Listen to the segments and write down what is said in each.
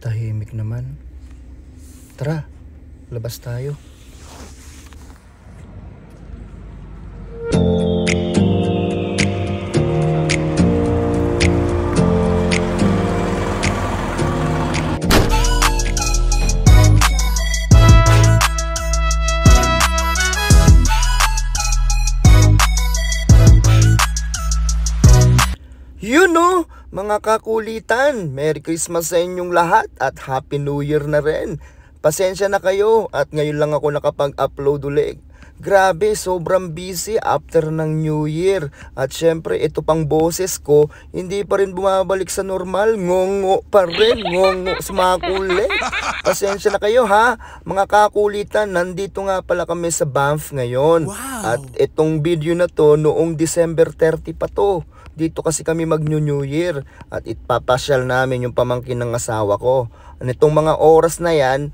Tahimik naman. Tara, labas tayo. Mga kakulitan, Merry Christmas sa inyong lahat at Happy New Year na rin. Pasensya na kayo at ngayon lang ako nakapag-upload ulit. Grabe, sobrang busy after ng New Year. At syempre, ito pang boses ko, hindi pa rin bumabalik sa normal. Ngongo pa rin, ngongo sumakulit. Pasensya na kayo ha, mga kakulitan, nandito nga pala kami sa Banff ngayon. Wow. At itong video na to, noong December 30 pa to. Dito kasi kami mag-New Year at ipapasyal namin yung pamangkin ng asawa ko. Nitong mga oras na yan,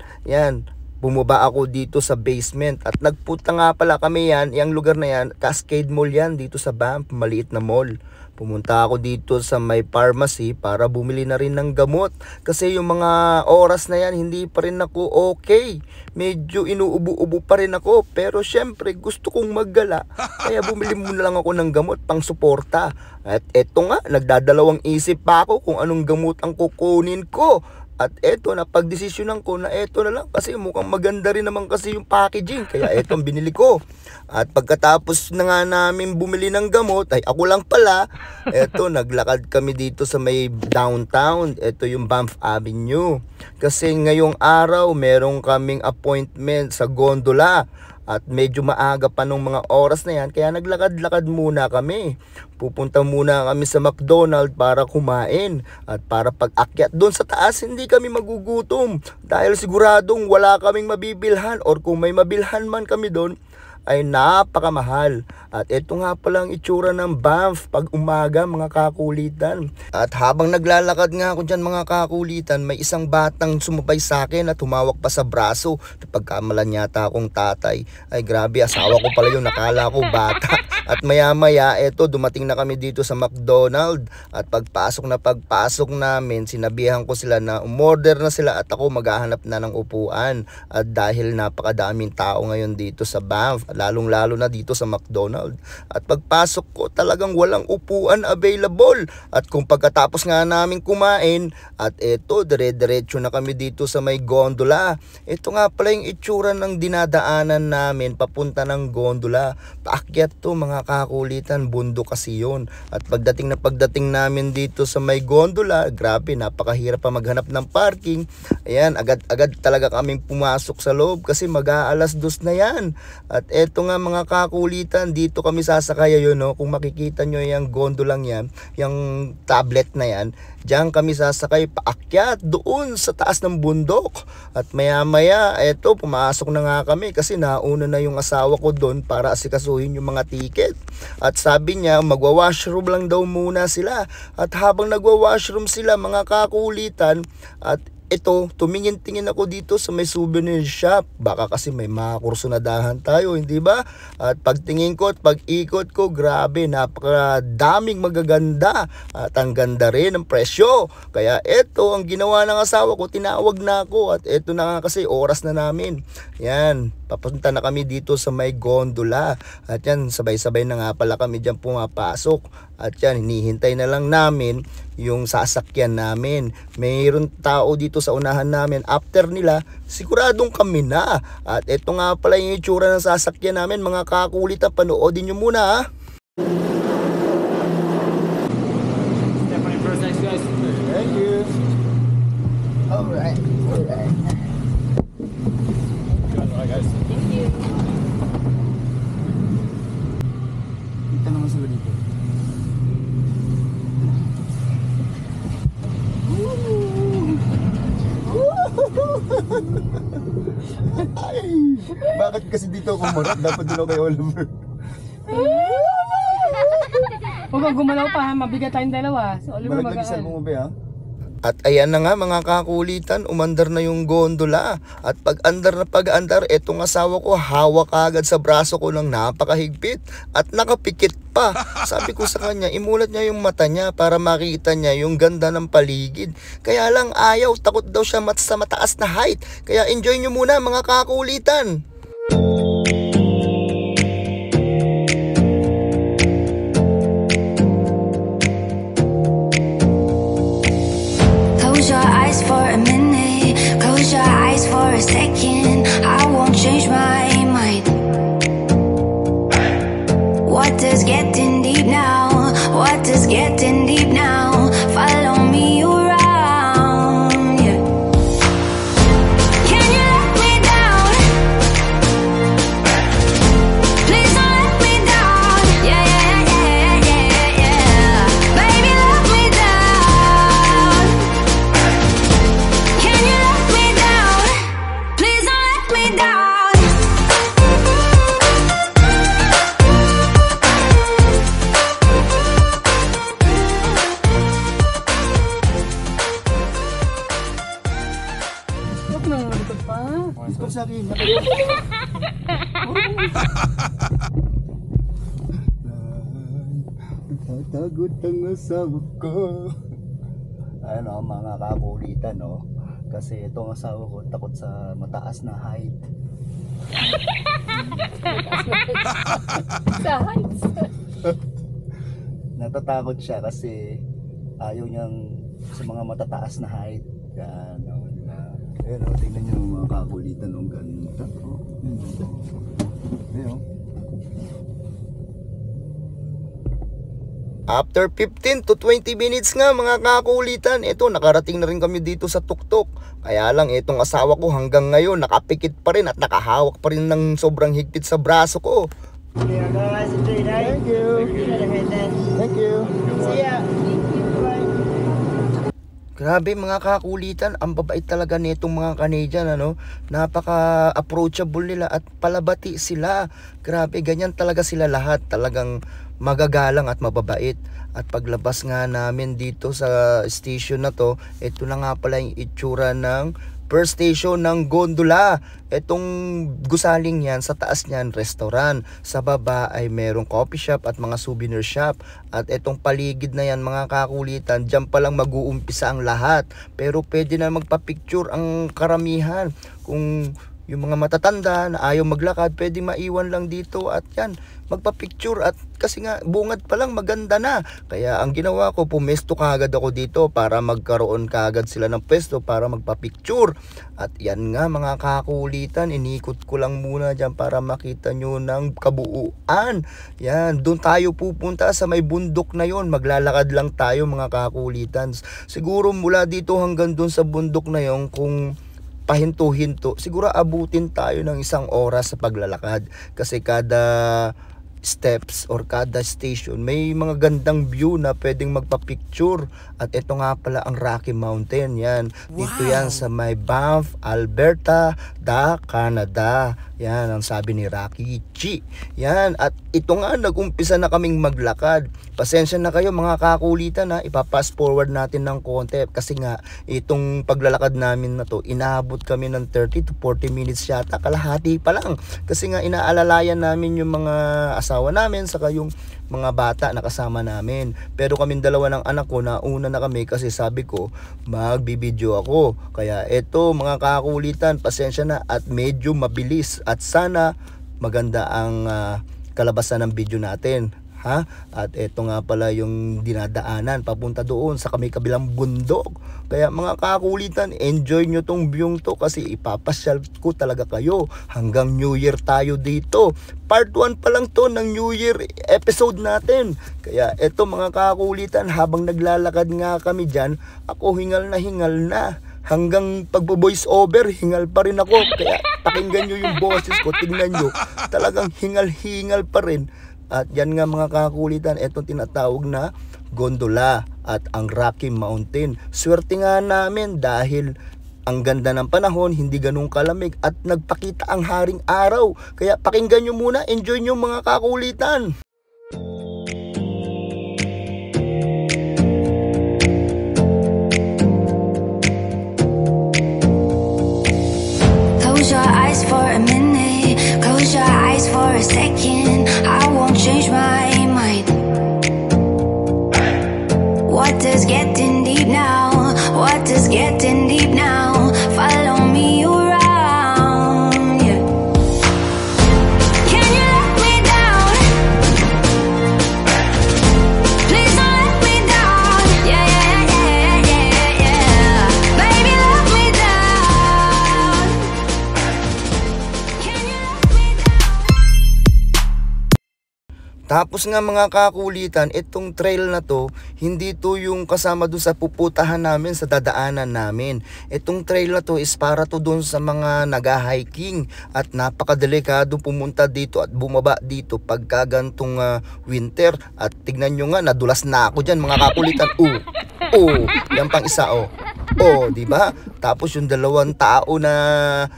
bumaba ako dito sa basement at nagpunta nga pala kami yung lugar na yan, Cascade Mall yan dito sa Banff, maliit na mall. Pumunta ako dito sa may pharmacy para bumili na rin ng gamot kasi yung mga oras na yan hindi pa rin ako okay. Medyo inuubo-ubo pa rin ako pero syempre gusto kong maggala kaya bumili muna lang ako ng gamot pang suporta. At eto nga, nagdadalawang isip pa ako kung anong gamot ang kukunin ko. At eto, napagdesisyonan ko na eto na lang kasi mukhang maganda rin naman kasi yung packaging. Kaya eto ang binili ko. At pagkatapos na nga namin bumili ng gamot, ay ako lang pala, eto, naglakad kami dito sa may downtown. Eto yung Banff Avenue. Kasi ngayong araw, meron kaming appointment sa gondola. At medyo maaga pa nung mga oras na yan, kaya naglakad-lakad muna kami. Pupunta muna kami sa McDonald's para kumain. At para pag-akyat doon sa taas, hindi kami magugutom. Dahil siguradong wala kaming mabibilhan or kung may mabilhan man kami doon, ay napakamahal. At ito nga palang itsura ng Banff pag umaga mga kakulitan. At habang naglalakad nga ako dyan mga kakulitan, may isang batang sumabay sa akin at humawak pa sa braso. Pagkamalan yata akong tatay. Ay grabe, asawa ko pala yung nakala ko bata. At maya maya, eto dumating na kami dito sa McDonald's. At pagpasok namin, sinabihan ko sila na umorder na sila at ako maghahanap na ng upuan. At dahil napakadaming tao ngayon dito sa Banff, lalong-lalo na dito sa McDonald's. At pagpasok ko talagang walang upuan available. At kung pagkatapos nga namin kumain, at eto, dire-diretso na kami dito sa may gondola. Ito nga pala yung itsura ng dinadaanan namin papunta ng gondola. Paakyat to mga kakulitan, bundok kasi yun. At pagdating namin dito sa may gondola, grabe, napakahirap pa maghanap ng parking. Ayan, agad-agad talaga kaming pumasok sa loob kasi mag-aalas 2 na yan. At eto nga mga kakulitan, dito kami sasakay yun, no? Kung makikita nyo yung gondolang yan, yung tablet na yan, diyan kami sasakay paakyat doon sa taas ng bundok. At maya maya, eto, pumasok na nga kami kasi nauna na yung asawa ko doon para asikasuhin yung mga ticket. At sabi niya, magwa-washroom lang daw muna sila. At habang nagwa-washroom sila mga kakulitan, at ito, tumingin-tingin ako dito sa may souvenir shop. Baka kasi may mga kursunadahan tayo, hindi ba? At pagtingin ko at pag-ikot ko, grabe, napakadaming magaganda. At ang ganda rin ng presyo. Kaya ito, ang ginawa ng asawa ko, tinawag na ako. At ito na nga kasi, oras na namin. Yan, papunta na kami dito sa may gondola. At yan, sabay-sabay na nga pala kami dyan pumapasok. At yan, hinihintay na lang namin yung sasakyan namin. Mayroon tao dito sa unahan namin. After nila, siguradong kami na. At ito nga pala yung itsura ng sasakyan namin. Mga kakulitan, panoodin nyo muna ha. Thank you. Alright. Guys. Thank you. Dito naman sila dito. Bakit kasi dito ako mo? Dapat dito kay Oliver. Huwag kang gumalaw pa ha, mabigat tayong dalawa. So Oliver Malaglag isa magaan. mo ba ha? At ayan na nga mga kakulitan, umandar na yung gondola. At pag-andar na pag-andar, etong asawa ko hawak agad sa braso ko ng napakahigpit at nakapikit pa. Sabi ko sa kanya, imulat niya yung mata niya para makita niya yung ganda ng paligid. Kaya lang ayaw, takot daw siya sa mataas na height. Kaya enjoy nyo muna mga kakulitan. Close your eyes for a minute, close your eyes for a second. I won't change my mind. What does getting deep now? What does getting deep now? Follow me around, yeah. Can you let me down? Please don't let me down. Yeah, yeah, yeah, yeah, yeah. Baby, let me down. Can you let me down? Please don't let me down. Huwag na malikot pa. Ikot sa akin. Natatakot ang asawa ko. Ayan o mga kakulitan no. Kasi itong asawa ko takot sa mataas na height. Sa heights. Natatakot siya kasi ayaw niyang sa mga matataas na height. Yan o. Ayan o, tingnan niyo mga kakulitan o ganda. Ayan o. After 15 to 20 minutes nga mga kakulitan, ito nakarating na rin kami dito sa tuktok. Kaya lang itong asawa ko hanggang ngayon nakapikit pa rin at nakahawak pa rin ng sobrang higpit sa braso ko. Yeah, guys, enjoy your day. Thank you. Thank you. See ya. Bye. Grabe mga kakulitan, ang babait talaga nitong mga Canadian ano. Napaka-approachable nila at palabati sila. Grabe, ganyan talaga sila lahat. Talagang magagalang at mababait. At paglabas nga namin dito sa station na to, ito na nga pala yung itsura ng first station ng gondola. Itong gusaling yan, sa taas niyan restaurant, sa baba ay merong coffee shop at mga souvenir shop. At itong paligid na yan mga kakulitan, dyan palang mag-uumpisa ang lahat. Pero pwede na magpa-picture ang karamihan. Kung yung mga matatanda na ayaw maglakad, pwede maiwan lang dito at yan, magpa-picture. At kasi nga bungad pa lang maganda na. Kaya ang ginawa ko, pumesto kaagad ako dito para magkaroon kaagad sila ng pwesto para magpa-picture. At yan nga mga kakulitan, inikot ko lang muna dyan para makita nyo ng kabuuan. Yan, doon tayo pupunta sa may bundok na yon. Maglalakad lang tayo mga kakulitan. Siguro mula dito hanggang doon sa bundok na yon, kung pahinto-hinto, siguro abutin tayo ng 1 oras sa paglalakad. Kasi kada steps or kada station may mga gandang view na pwedeng magpa-picture. At ito nga pala ang Rocky Mountain. Yan, dito yan sa may Banff, Alberta, Canada. Yan ang sabi ni Rocky G. Yan, at ito nga nag-umpisa na kaming maglakad. Pasensya na kayo mga kakulitan ha, ipapass forward natin ng konti kasi nga itong paglalakad namin na to, inaabot kami ng 30 to 40 minutes yata, kalahati pa lang. Kasi nga inaalalayan namin yung mga asawa namin saka yung mga bata na kasama namin. Pero kaming dalawa ng anak ko, nauna na kami kasi sabi ko magbibideo ako. Kaya eto mga kakulitan, pasensya na at medyo mabilis at sana maganda ang kalabasan ng video natin. Ha? At eto nga pala yung dinadaanan papunta doon sa kabilang bundok. Kaya mga kakulitan, enjoy nyo tong view to kasi ipapasyal ko talaga kayo hanggang New Year tayo dito. Part 1 pa lang to ng New Year episode natin. Kaya eto mga kakulitan, habang naglalakad nga kami dyan, ako hingal na. Hanggang pagbo-voice over, hingal pa rin ako. Kaya pakinggan nyo yung boses ko, tingnan nyo, talagang hingal pa rin. At yan nga mga kakulitan, etong tinatawag na gondola at ang Rocky Mountain. Swerte nga namin dahil ang ganda ng panahon, hindi ganun kalamig at nagpakita ang haring araw. Kaya pakinggan nyo muna, enjoy nyo mga kakulitan. is getting deep now? What is getting deep now? Follow me around, yeah. Can you let me down? Please don't let me down. Yeah, yeah, yeah, yeah, yeah. Baby, let me down. Can you let me down? Tapos nga mga kakulitan, itong trail na to, hindi to yung kasama doon sa puputahan namin, sa dadaanan namin. Itong trail na to is para to doon sa mga nag-hiking at napakadelikado pumunta dito at bumaba dito pagka gantong winter. At tignan nyo nga, nadulas na ako dyan mga kakulitan. Yan pang isa di ba? Tapos yung dalawang tao na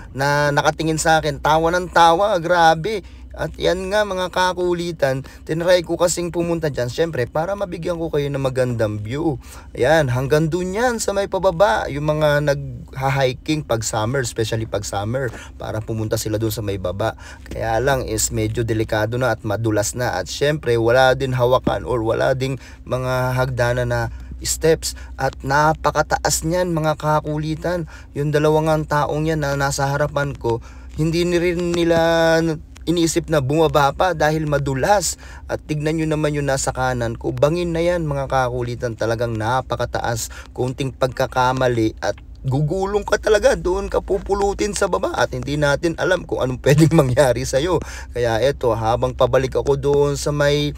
nakatingin sa akin, tawa ng tawa, grabe. At yan nga mga kakulitan, tinry ko kasing pumunta dyan, syempre para mabigyan ko kayo ng magandang view. Ayan, hanggang dun yan sa may pababa, yung mga nag-hiking pag summer, especially pag summer, para pumunta sila dun sa may baba. Kaya lang is medyo delikado na at madulas na, at syempre wala din hawakan or wala ding mga hagdanan na steps, at napakataas niyan mga kakulitan. Yung dalawang taong yan na nasa harapan ko, hindi rin nila iniisip na bumaba pa dahil madulas. At tignan nyo naman yung nasa kanan ko, bangin na yan mga kakulitan, talagang napakataas. Kunting pagkakamali at gugulong ka talaga, doon ka pupulutin sa baba at hindi natin alam kung anong pwedeng mangyari sa'yo. Kaya eto, habang pabalik ako doon sa may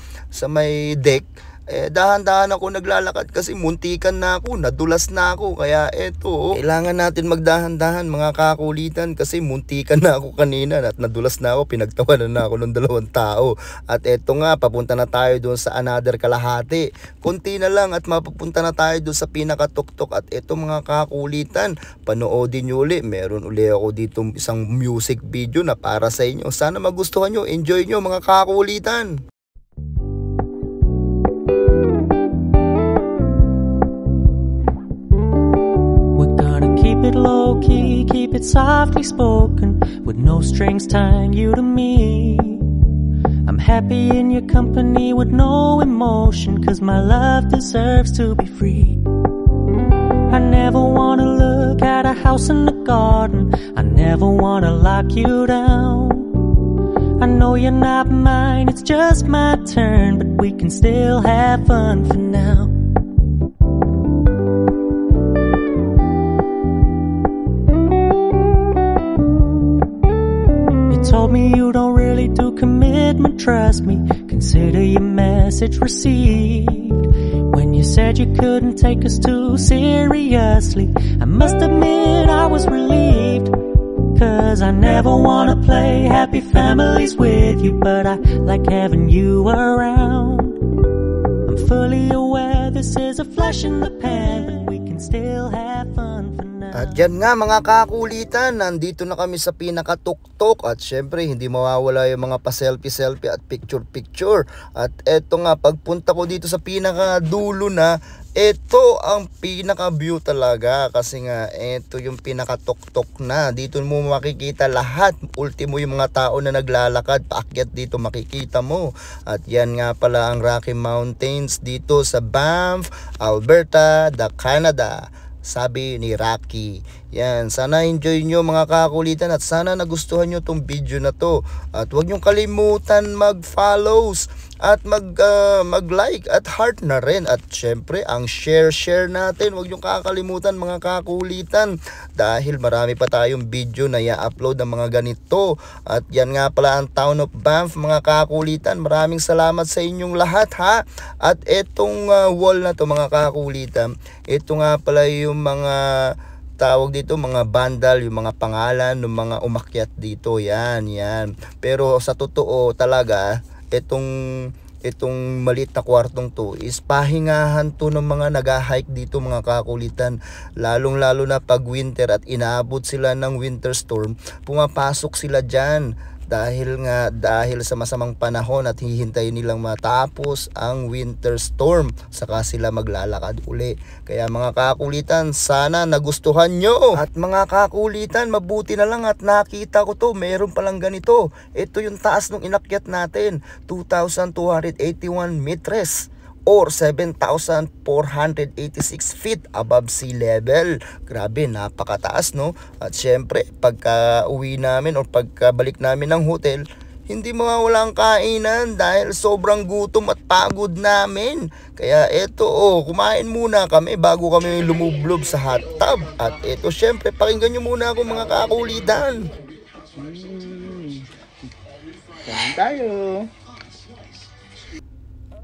deck, dahan-dahan ako naglalakad kasi muntikan na ako, nadulas na ako. Kaya eto, kailangan natin magdahan-dahan mga kakulitan kasi muntikan na ako kanina at nadulas na ako, pinagtawanan na ako ng dalawang tao. At eto nga, papunta na tayo doon sa another kalahati. Kunti na lang at mapupunta na tayo doon sa pinakatuktok. At eto mga kakulitan, panoodin nyo uli, meron uli ako dito isang music video na para sa inyo. Sana magustuhan nyo, enjoy nyo mga kakulitan. Keep it low key, keep it softly spoken, with no strings tying you to me. I'm happy in your company with no emotion, 'cause my love deserves to be free. I never wanna look at a house in the garden, I never wanna lock you down. I know you're not mine, it's just my turn, but we can still have fun for now. Told me you don't really do commitment, trust me, consider your message received. When you said you couldn't take us too seriously, I must admit I was relieved. 'Cause I never wanna play happy families with you, but I like having you around. I'm fully aware this is a flash in the pan, but we can still have fun for now. At yan nga mga kakulitan, nandito na kami sa pinakatuktok at syempre hindi mawawala yung mga pa-selfie-selfie at picture-picture. At eto nga, pagpunta ko dito sa pinakadulo na, ito ang pinaka-view talaga kasi nga ito yung pinakatuktok na. Dito mo makikita lahat, ultimo yung mga tao na naglalakad, paakyat dito makikita mo. At yan nga pala ang Rocky Mountains dito sa Banff, Alberta, Canada. Sabi ni Rocky. Yan, sana enjoy nyo mga kakulitan at sana nagustuhan nyo tong video na to. At huwag nyo kalimutan mag-follows at mag-like at heart na rin. At syempre, ang share natin, huwag nyo kakalimutan mga kakulitan. Dahil marami pa tayong video na i-upload ng mga ganito. At yan nga pala ang Town of Banff mga kakulitan. Maraming salamat sa inyong lahat ha. At etong wall na to mga kakulitan, ito nga pala yung mga tawag dito, mga bandal, yung mga pangalan ng mga umakyat dito. Yan. Pero sa totoo talaga, itong maliit na kwartong to is pahingahan to ng mga nag-hike dito mga kakulitan. Lalong-lalo na pag winter at inaabot sila ng winter storm, pumapasok sila dyan. Dahil sa masamang panahon at hihintayin nilang matapos ang winter storm, saka sila maglalakad uli. Kaya mga kakulitan, sana nagustuhan nyo. At mga kakulitan, mabuti na lang at nakita ko to, meron palang ganito. Ito yung taas ng inakyat natin, 2,281 meters. or 7,486 feet above sea level. Grabe, napakataas, no? At syempre, pagka uwi namin o pagkabalik namin ng hotel, hindi mawawala ang kainan dahil sobrang gutom at pagod namin. Kaya eto, kumain muna kami bago kami lumublob sa hot tub. At eto, syempre, pakinggan nyo muna ako mga kakulitan. Kain tayo.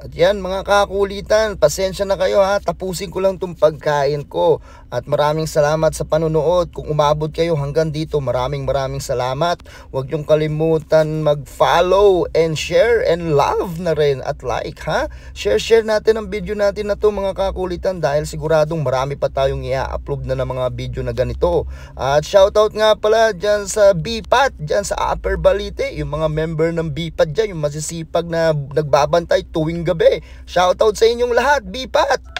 At yan mga kakulitan, pasensya na kayo ha, tapusin ko lang tong pagkain ko. At maraming salamat sa panonood. Kung umabot kayo hanggang dito, maraming salamat. Huwag niyong kalimutan mag-follow and share and love na rin at like ha. Share natin ang video natin na to mga kakulitan dahil siguradong marami pa tayong i-upload na ng mga video na ganito. At shoutout nga pala dyan sa BPAT, dyan sa Upper Balite, yung mga member ng BPAT dyan, yung masisipag na nagbabantay tuwing gabi. Shoutout sa inyong lahat, BPAT!